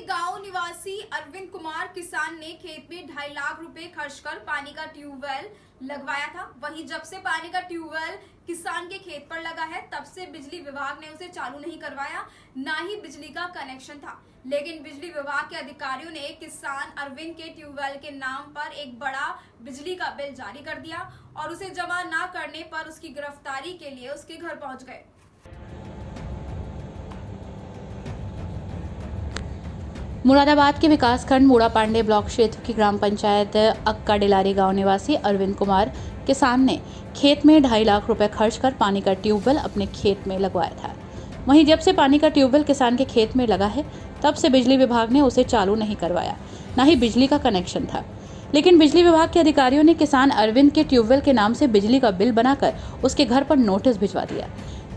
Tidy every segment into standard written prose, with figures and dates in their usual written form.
गांव निवासी अरविंद कुमार किसान ने खेत में 2.5 लाख रुपए खर्च कर पानी का ट्यूबवेल लगवाया था। वहीं जब से पानी का ट्यूबवेल किसान के खेत पर लगा है, तब से बिजली विभाग ने उसे चालू नहीं करवाया, ना ही बिजली का कनेक्शन था। लेकिन बिजली विभाग के अधिकारियों ने किसान अरविंद के ट्यूबवेल के नाम पर एक बड़ा बिजली का बिल जारी कर दिया और उसे जमा न करने पर उसकी गिरफ्तारी के लिए उसके घर पहुंच गए। मुरादाबाद के विकासखंड मूड़ा पांडे ब्लॉक क्षेत्र की ग्राम पंचायत अक्का डिलारी गांव निवासी अरविंद कुमार किसान ने खेत में 2.5 लाख रुपए खर्च कर पानी का ट्यूबवेल अपने खेत में लगवाया था। वहीं जब से पानी का ट्यूबवेल किसान के खेत में लगा है, तब से बिजली विभाग ने उसे चालू नहीं करवाया, ना ही बिजली का कनेक्शन था। लेकिन बिजली विभाग के अधिकारियों ने किसान अरविंद के ट्यूबवेल के नाम से बिजली का बिल बनाकर उसके घर पर नोटिस भिजवा दिया,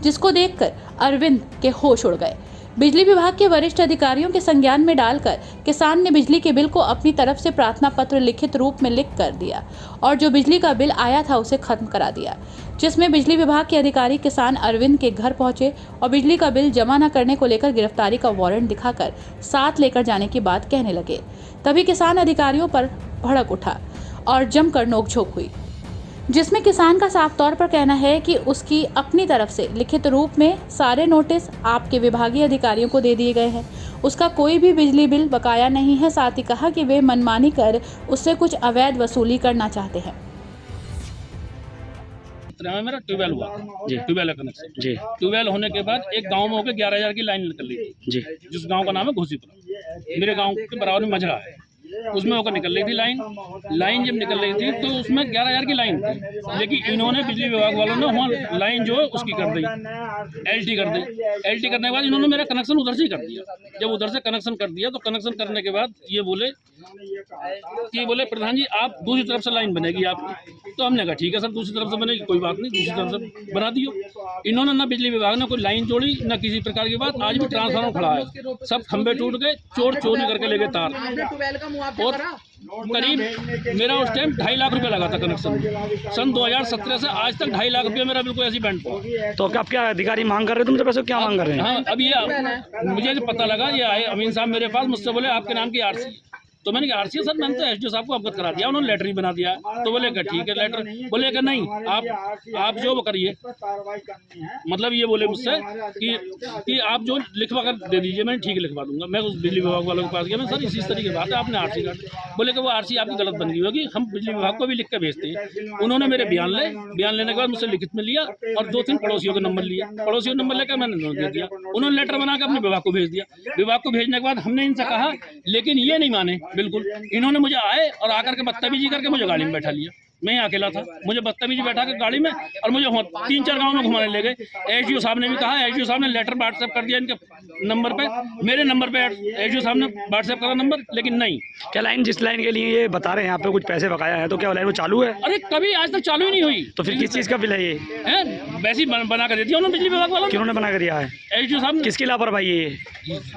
जिसको देखकर अरविंद के होश उड़ गए। बिजली विभाग के वरिष्ठ अधिकारियों के संज्ञान में डालकर किसान ने बिजली के बिल को अपनी तरफ से प्रार्थना पत्र लिखित रूप में लिख कर दिया और जो बिजली का बिल आया था उसे खत्म करा दिया, जिसमें बिजली विभाग के अधिकारी किसान अरविंद के घर पहुंचे और बिजली का बिल जमा न करने को लेकर गिरफ्तारी का वारंट दिखाकर साथ लेकर जाने की बात कहने लगे। तभी किसान अधिकारियों पर भड़क उठा और जमकर नोकझोंक हुई, जिसमें किसान का साफ तौर पर कहना है कि उसकी अपनी तरफ से लिखित रूप में सारे नोटिस आपके विभागीय अधिकारियों को दे दिए गए हैं। उसका कोई भी बिजली बिल बकाया नहीं है। साथ ही कहा कि वे मनमानी कर उससे कुछ अवैध वसूली करना चाहते हैं। मेरा ट्यूबवेल हुआ जी, ट्यूबवेल कनेक्शन जी। ट्यूबवेल होने के बाद एक गांव में होकर 11,000 की लाइन निकल रही थी जी, जिस गांव का नाम है घोसीपुरा। मेरे गांव के बराबर में मजरा है, उसमें होकर निकल रही थी लाइन जब निकल रही थी तो उसमें 11,000 की लाइन थी। लेकिन इन्होंने बिजली विभाग वालों ने वहाँ लाइन जो है उसकी कर दी, एलटी कर दी। एलटी करने के बाद इन्होंने मेरा कनेक्शन उधर से ही कर दिया। जब उधर से कनेक्शन कर दिया तो कनेक्शन करने के बाद ये बोले प्रधान जी आप दूसरी तरफ से लाइन बनेगी आपकी। तो हमने कहा ठीक है सर, दूसरी तरफ से बनेगी, कोई बात नहीं, दूसरी तरफ से बना दियो। इन्होंने ना बिजली विभाग ने कोई लाइन जोड़ी, ना किसी प्रकार की बात। आज भी ट्रांसफार्मर खड़ा है, सब खंभे टूट गए, चोर चोरी करके ले गए तार। और करीब मेरा उस टाइम 2.5 लाख रुपए लगा था कनेक्शन। सन 2017 से आज तक 2.5 लाख रुपए मेरा बिल्कुल ऐसी बैंड पड़ा। तो आप क्या अधिकारी मांग कर रहे थे? तुमसे पैसे क्या मांग कर रहे हैं? हाँ, अब ये मुझे जो पता लगा, ये आए अमीन साहब मेरे पास, मुझसे बोले आपके नाम की आरसी। तो मैंने कहा आरसी सर, मैंने तो एसडीओ साहब को अवगत करा दिया, उन्होंने लेटर ही बना दिया। तो बोले कि ठीक है लेटर, बोले कि नहीं आप जो वो करिए, मतलब ये बोले मुझसे कि आप जो लिखवा कर दे दीजिए, मैंने ठीक लिखवा दूंगा। मैं उस बिजली विभाग वालों के पास गया, मैं सर इसी तरीके की बात है, आपने आरसी काट। बोले कि वो आरसी आपकी गलत बन गई होगी, हम बिजली विभाग को भी लिख के भेजते हैं। उन्होंने मेरे बयान लेने के बाद मुझसे लिखित में लिया और 2-3 पड़ोसियों का नंबर लिया। पड़ोसियों का नंबर लेकर मैंने दे दिया, उन्होंने लेटर बना के अपने विभाग को भेज दिया। विभाग को भेजने के बाद हमने इनसे कहा, लेकिन ये नहीं माने बिल्कुल। इन्होंने मुझे आए और आकर के बदतमीजी करके मुझे गाड़ी में बैठा लिया। मैं अकेला था, मुझे बदतमीजी बैठा के गाड़ी में और मुझे 3-4 गांव में घुमाने ले गए। एसडीओ साहब ने भी कहा, एसडीओ साहब ने लेटर व्हाट्सएप कर दिया इनके नंबर पे, मेरे नंबर पे एसडीओ साहब ने व्हाट्सएप करा नंबर, लेकिन नहीं। क्या लाइन जिस लाइन के लिए ये बता रहे हैं यहाँ पे कुछ पैसे बकाया है, तो क्या लाइन वो चालू है? अरे कभी आज तक चालू ही नहीं हुई। तो फिर किस चीज़ का बिल है ये? वैसे ही बना कर दे दिया उन्होंने, बिजली विभाग वालों। किन्होंने बना कर दिया है? एसडीओ साहब ने। किसकी लापरवाही है ये?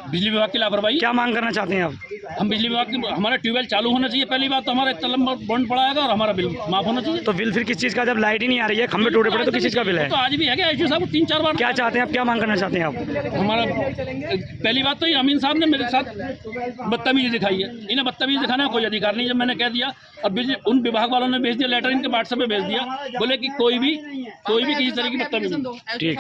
बिजली विभाग की लापरवाही। क्या मांग करना चाहते हैं आप? हम बिजली विभाग की, हमारा ट्यूबवेल चालू होना चाहिए पहली बात, तो हमारा इतना लंबा बॉन्ड पड़ाएगा और हमारा बिल माफ होना चाहिए। तो बिल फिर किस चीज़ का? जब लाइट ही नहीं आ रही है, खंभे टूटे पड़े, तो किस चीज़ का बिल है? तो आज भी है क्या? एसडीओ साहब 3-4 बार। क्या चाहते हैं आप, क्या मांग करना चाहते हैं आप? हमारा पहली बात तो ये अमीन साहब ने मेरे साथ बदतमीजी दिखाई है, इन्हें बदतमीजी दिखाने का कोई अधिकार नहीं। जब मैंने कह दिया और बिजली उन विभाग वालों ने भेज दिया लेटर, इनके व्हाट्सएप पे भेज दिया, बोले कि कोई भी किसी तरह की बदतमीजी। ठीक।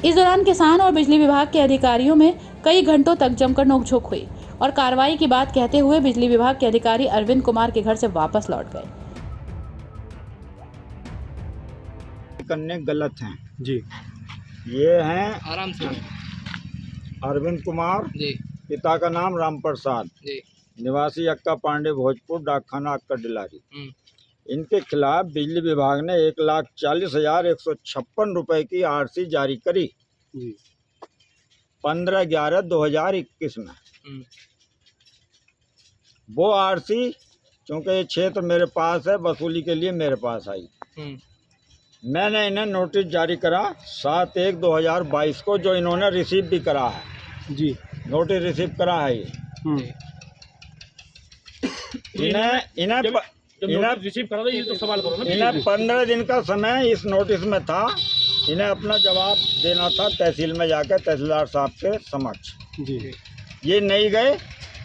इस दौरान किसान और बिजली विभाग के अधिकारियों में कई घंटों तक जमकर नोकझोंक हुई और कार्रवाई की बात कहते हुए बिजली विभाग के अधिकारी अरविंद कुमार के घर से वापस लौट गए। करने गलत हैं जी। ये हैं आराम से अरविंद कुमार जी, पिता का नाम राम प्रसाद जी, निवासी अक्का पांडे भोजपुर, डाकखाना अक्का डिलारी। इनके खिलाफ बिजली विभाग ने 1,40,156 रुपए की आरसी जारी करी 15/11/2021 में। वो आरसी चूँकि ये क्षेत्र मेरे पास है, वसूली के लिए मेरे पास आई। मैंने इन्हें नोटिस जारी करा 7/1/2022 को, जो इन्होंने रिसीव भी करा है जी। नोटिस रिसीव करा है ये। इन्हें रिसीव करा ये तो सवाल करो ना। इन्हें 15 दिन का समय इस नोटिस में था। इन्हें अपना जवाब देना था तहसील में जाकर तहसीलदार साहब के समक्ष जी। ये नहीं गए,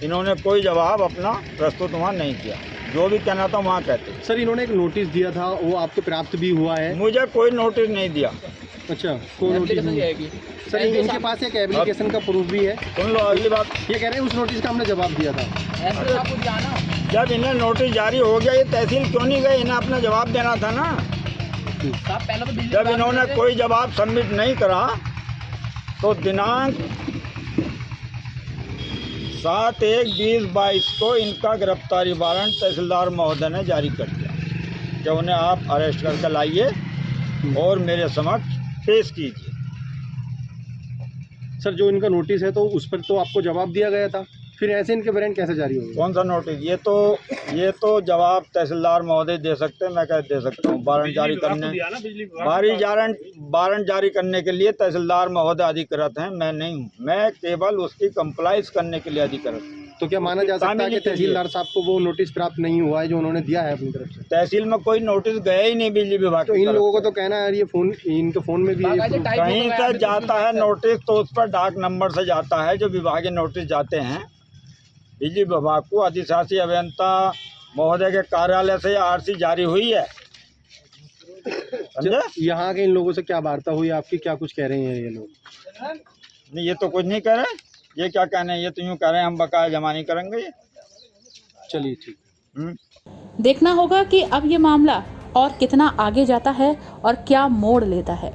इन्होंने कोई जवाब अपना प्रस्तुत वहाँ नहीं किया। जो भी कहना था वहाँ कहते। सर इन्होंने एक नोटिस दिया था, वो आपको प्राप्त भी हुआ है? मुझे कोई नोटिस नहीं दिया। अच्छा, कोई नोटिस नहीं। सर इनके पास एक एप्लीकेशन का प्रूफ भी है। सुन लो अगली बात, ये कह रहे हैं उस नोटिस का हमने जवाब दिया था। जब इन्हें नोटिस जारी हो गया, ये तहसील क्यों नहीं गए? इन्हें अपना जवाब देना था ना। जब इन्होंने कोई जवाब सबमिट नहीं करा तो दिनांक 7/1/2022 को इनका गिरफ्तारी वारंट तहसीलदार महोदय ने जारी कर दिया कि उन्हें आप अरेस्ट करके लाइए और मेरे समक्ष पेश कीजिए। सर जो इनका नोटिस है तो उस पर तो आपको जवाब दिया गया था, फिर ऐसे इनके वारंट कैसे जारी हो गए? कौन सा नोटिस? ये तो जवाब तहसीलदार महोदय दे सकते हैं, मैं कैसे दे सकता हूँ? वारंट जारी करने वारंट जारी करने के लिए तहसीलदार महोदय अधिकृत हैं, मैं नहीं हूँ। मैं केवल उसकी कंप्लाइंस करने के लिए अधिकृत हूँ। तो क्या माना जा सकता है कि तहसीलदार साहब को वो नोटिस प्राप्त नहीं हुआ है जो उन्होंने दिया है अपनी तरफ से? तहसील में कोई नोटिस गया ही नहीं बिजली विभाग। तो इन लोगों को तो कहना है ये फोन, इनके फोन में भी कहीं से जाता है नोटिस तो उस पर डाक नंबर से जाता है। जो विभागीय नोटिस जाते हैं बिजली विभाग को, अधिशासी अभियंता महोदय के कार्यालय से आरसी जारी हुई है। समझे? यहाँ के इन लोगों से क्या वार्ता हुई आपकी, क्या कुछ कह रहे हैं ये लोग? नहीं, ये तो कुछ नहीं कह रहे। ये क्या कहने हैं? ये तो यूँ कह रहे हैं हम बकाया जमा नहीं करेंगे। चलिए ठीक। देखना होगा कि अब ये मामला और कितना आगे जाता है और क्या मोड़ लेता है।